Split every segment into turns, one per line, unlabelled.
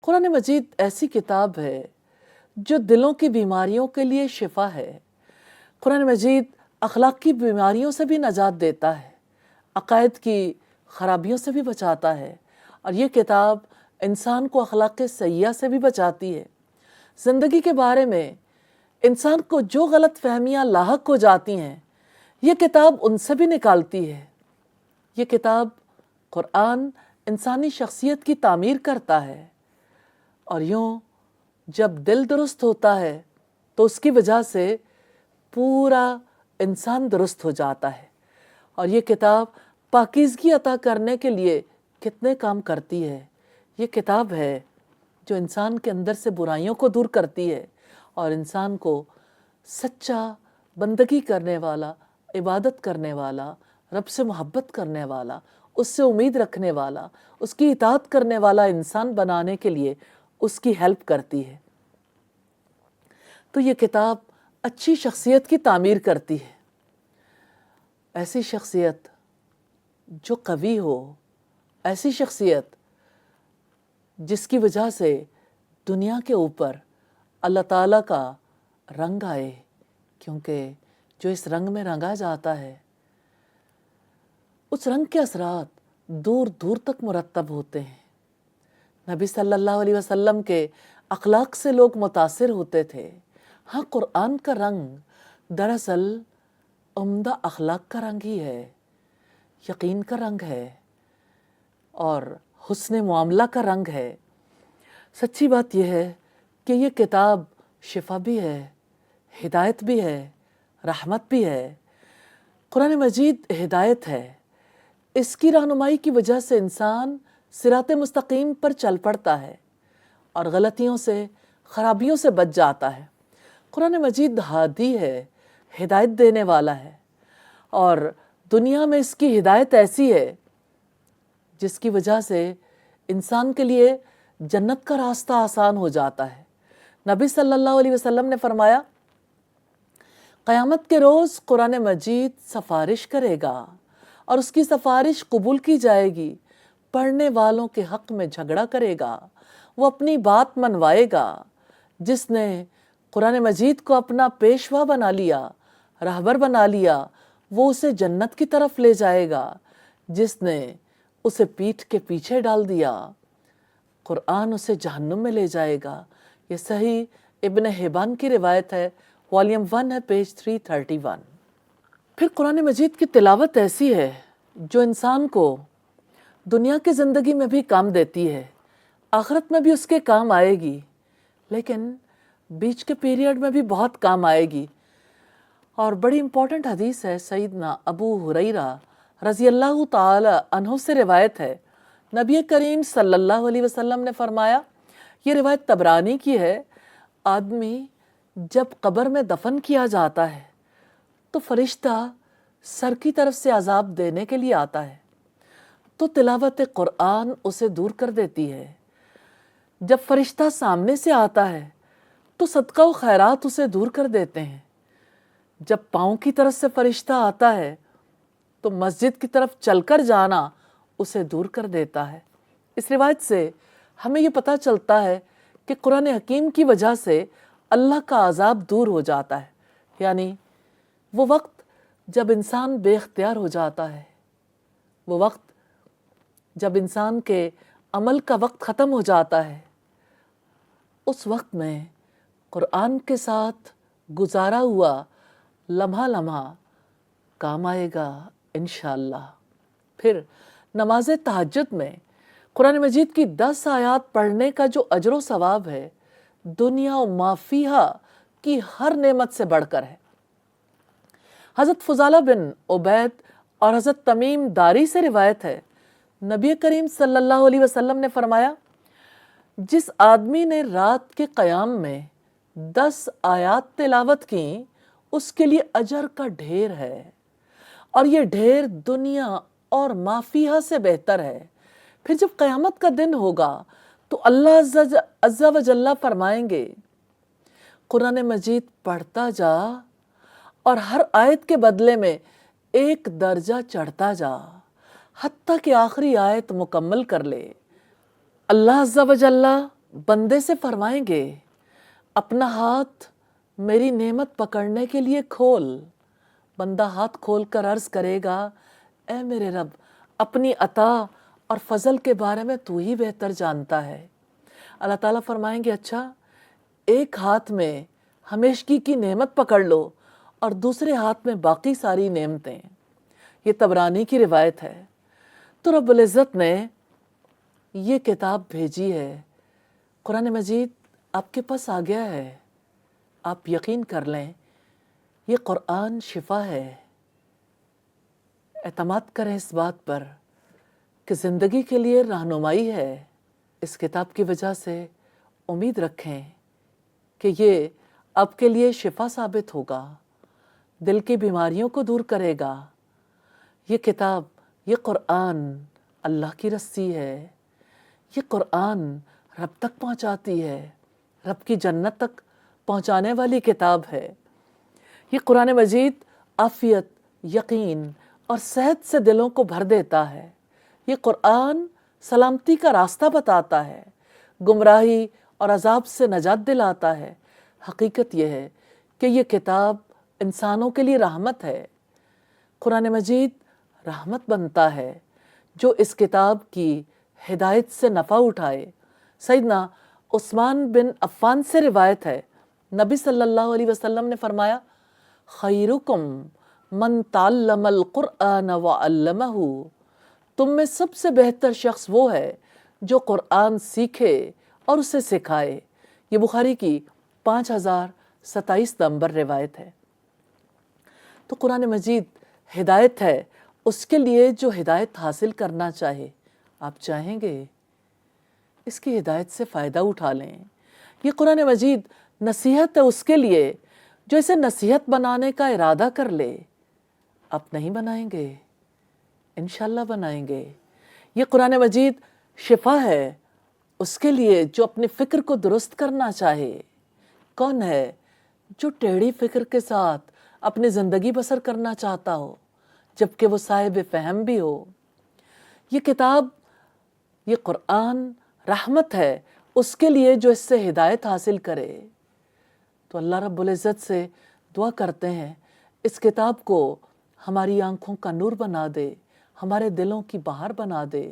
قرآن مجید ایسی کتاب ہے جو دلوں کی بیماریوں کے لیے شفا ہے۔ قرآن مجید اخلاق کی بیماریوں سے بھی نجات دیتا ہے، عقائد کی خرابیوں سے بھی بچاتا ہے، اور یہ کتاب انسان کو اخلاق سیئہ سے بھی بچاتی ہے۔ زندگی کے بارے میں انسان کو جو غلط فہمیاں لاحق ہو جاتی ہیں، یہ کتاب ان سے بھی نکالتی ہے۔ یہ کتاب قرآن انسانی شخصیت کی تعمیر کرتا ہے، اور یوں جب دل درست ہوتا ہے تو اس کی وجہ سے پورا انسان درست ہو جاتا ہے۔ اور یہ کتاب پاکیزگی عطا کرنے کے لیے کتنے کام کرتی ہے۔ یہ کتاب ہے جو انسان کے اندر سے برائیوں کو دور کرتی ہے اور انسان کو سچا بندگی کرنے والا، عبادت کرنے والا، رب سے محبت کرنے والا، اس سے امید رکھنے والا، اس کی اطاعت کرنے والا انسان بنانے کے لیے اس کی ہیلپ کرتی ہے۔ تو یہ کتاب اچھی شخصیت کی تعمیر کرتی ہے، ایسی شخصیت جو قوی ہو، ایسی شخصیت جس کی وجہ سے دنیا کے اوپر اللہ تعالیٰ کا رنگ آئے، کیونکہ جو اس رنگ میں رنگا جاتا ہے اس رنگ کے اثرات دور دور تک مرتب ہوتے ہیں۔ نبی صلی اللہ علیہ وسلم کے اخلاق سے لوگ متاثر ہوتے تھے۔ ہاں، قرآن کا رنگ دراصل عمدہ اخلاق کا رنگ ہی ہے، یقین کا رنگ ہے اور حسن معاملہ کا رنگ ہے۔ سچی بات یہ ہے کہ یہ کتاب شفا بھی ہے، ہدایت بھی ہے، رحمت بھی ہے۔ قرآن مجید ہدایت ہے، اس کی رہنمائی کی وجہ سے انسان صراط مستقیم پر چل پڑتا ہے اور غلطیوں سے، خرابیوں سے بچ جاتا ہے۔ قرآن مجید ہادی ہے، ہدایت دینے والا ہے، اور دنیا میں اس کی ہدایت ایسی ہے جس کی وجہ سے انسان کے لیے جنت کا راستہ آسان ہو جاتا ہے۔ نبی صلی اللہ علیہ وسلم نے فرمایا، قیامت کے روز قرآن مجید سفارش کرے گا اور اس کی سفارش قبول کی جائے گی۔ پڑھنے والوں کے حق میں جھگڑا کرے گا، وہ اپنی بات منوائے گا۔ جس نے قرآن مجید کو اپنا پیشوا بنا لیا، رہبر بنا لیا، وہ اسے جنت کی طرف لے جائے گا۔ جس نے اسے پیٹھ کے پیچھے ڈال دیا، قرآن اسے جہنم میں لے جائے گا۔ یہ صحیح ابن حبان کی روایت ہے، والیوم 1 ہے، پیج 331۔ پھر قرآن مجید کی تلاوت ایسی ہے جو انسان کو دنیا کی زندگی میں بھی کام دیتی ہے، آخرت میں بھی اس کے کام آئے گی، لیکن بیچ کے پیریڈ میں بھی بہت کام آئے گی۔ اور بڑی امپورٹنٹ حدیث ہے، سیدنا ابو ہریرہ رضی اللہ تعالی عنہ سے روایت ہے۔ نبی کریم صلی اللہ علیہ وسلم نے فرمایا، یہ روایت طبرانی کی ہے، آدمی جب قبر میں دفن کیا جاتا ہے تو فرشتہ سر کی طرف سے عذاب دینے کے لیے آتا ہے، تو تلاوت قرآن اسے دور کر دیتی ہے۔ جب فرشتہ سامنے سے آتا ہے تو صدقہ و خیرات اسے دور کر دیتے ہیں۔ جب پاؤں کی طرف سے فرشتہ آتا ہے تو مسجد کی طرف چل کر جانا اسے دور کر دیتا ہے۔ اس روایت سے ہمیں یہ پتہ چلتا ہے کہ قرآن حکیم کی وجہ سے اللہ کا عذاب دور ہو جاتا ہے، یعنی وہ وقت جب انسان بے اختیار ہو جاتا ہے، وہ وقت جب انسان کے عمل کا وقت ختم ہو جاتا ہے، اس وقت میں قرآن کے ساتھ گزارا ہوا لمحہ لمحہ کام آئے گا انشاءاللہ۔ پھر نماز تہجد میں قرآن مجید کی 10 آیات پڑھنے کا جو اجر و ثواب ہے، دنیا و ما فیہا کی ہر نعمت سے بڑھ کر ہے۔ حضرت فضالہ بن عبید اور حضرت تمیم داری سے روایت ہے، نبی کریم صلی اللہ علیہ وسلم نے فرمایا، جس آدمی نے رات کے قیام میں 10 آیات تلاوت کی، اس کے لیے اجر کا ڈھیر ہے، اور یہ ڈھیر دنیا اور ما فیہا سے بہتر ہے۔ پھر جب قیامت کا دن ہوگا تو اللہ عز و جل فرمائیں گے، قرآن مجید پڑھتا جا اور ہر آیت کے بدلے میں ایک درجہ چڑھتا جا، حتیٰ کہ آخری آیت مکمل کر لے۔ اللہ عز و جل بندے سے فرمائیں گے اپنا ہاتھ میری نعمت پکڑنے کے لیے کھول. بندہ ہاتھ کھول کر عرض کرے گا اے میرے رب اپنی عطا اور فضل کے بارے میں تو ہی بہتر جانتا ہے. اللہ تعالیٰ فرمائیں گے اچھا ایک ہاتھ میں ہمیشگی کی نعمت پکڑ لو اور دوسرے ہاتھ میں باقی ساری نعمتیں. یہ طبرانی کی روایت ہے. تو رب العزت نے یہ کتاب بھیجی ہے. قرآن مجید آپ کے پاس آ گیا ہے. آپ یقین کر لیں یہ قرآن شفا ہے. اعتماد کریں اس بات پر کہ زندگی کے لیے رہنمائی ہے. اس کتاب کی وجہ سے امید رکھیں کہ یہ آپ کے لیے شفا ثابت ہوگا، دل کی بیماریوں کو دور کرے گا. یہ کتاب، یہ قرآن اللہ کی رسی ہے. یہ قرآن رب تک پہنچاتی ہے، رب کی جنت تک پہنچانے والی کتاب ہے. یہ قرآن مجید عافیت، یقین اور صحت سے دلوں کو بھر دیتا ہے. یہ قرآن سلامتی کا راستہ بتاتا ہے، گمراہی اور عذاب سے نجات دلاتا ہے. حقیقت یہ ہے کہ یہ کتاب انسانوں کے لیے رحمت ہے. قرآن مجید رحمت بنتا ہے جو اس کتاب کی ہدایت سے نفع اٹھائے. سیدنا عثمان بن عفان سے روایت ہے، نبی صلی اللہ علیہ وسلم نے فرمایا خیرکم من تعلم القرآن وعلمہ. تم میں سب سے بہتر شخص وہ ہے جو قرآن سیکھے اور اسے سکھائے. یہ بخاری کی 5027 نمبر روایت ہے. تو قرآن مجید ہدایت ہے اس کے لیے جو ہدایت حاصل کرنا چاہے. آپ چاہیں گے اس کی ہدایت سے فائدہ اٹھا لیں. یہ قرآن مجید نصیحت ہے اس کے لیے جو اسے نصیحت بنانے کا ارادہ کر لے. آپ نہیں بنائیں گے، انشاءاللہ بنائیں گے. یہ قرآن مجید شفا ہے اس کے لیے جو اپنی فکر کو درست کرنا چاہے. کون ہے جو ٹیڑھی فکر کے ساتھ اپنی زندگی بسر کرنا چاہتا ہو جبکہ وہ صاحب فہم بھی ہو. یہ کتاب، یہ قرآن رحمت ہے اس کے لیے جو اس سے ہدایت حاصل کرے. تو اللہ رب العزت سے دعا کرتے ہیں اس کتاب کو ہماری آنکھوں کا نور بنا دے، ہمارے دلوں کی بہار بنا دے.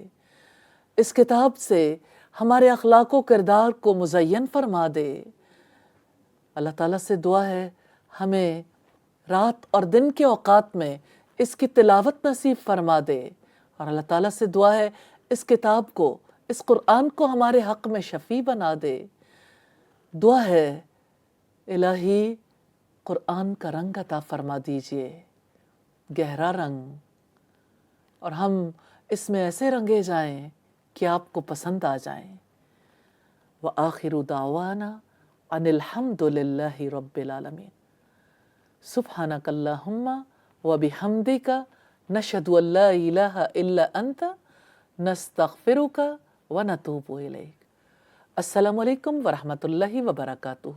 اس کتاب سے ہمارے اخلاق و کردار کو مزین فرما دے. اللہ تعالیٰ سے دعا ہے ہمیں رات اور دن کے اوقات میں اس کی تلاوت نصیب فرما دے. اور اللہ تعالیٰ سے دعا ہے اس کتاب کو، اس قرآن کو ہمارے حق میں شفیع بنا دے. دعا ہے الہی قرآن کا رنگ عطا فرما دیجئے، گہرا رنگ، اور ہم اس میں ایسے رنگے جائیں کہ آپ کو پسند آ جائیں. وآخر دعوانا ان الحمد للہ رب العالمین. سبحانک اللہم وبحمدک نشہد ان لا الہ الا انت نستغفرک ونتوب الیک. السلام علیکم ورحمۃ اللہ وبرکاتہ.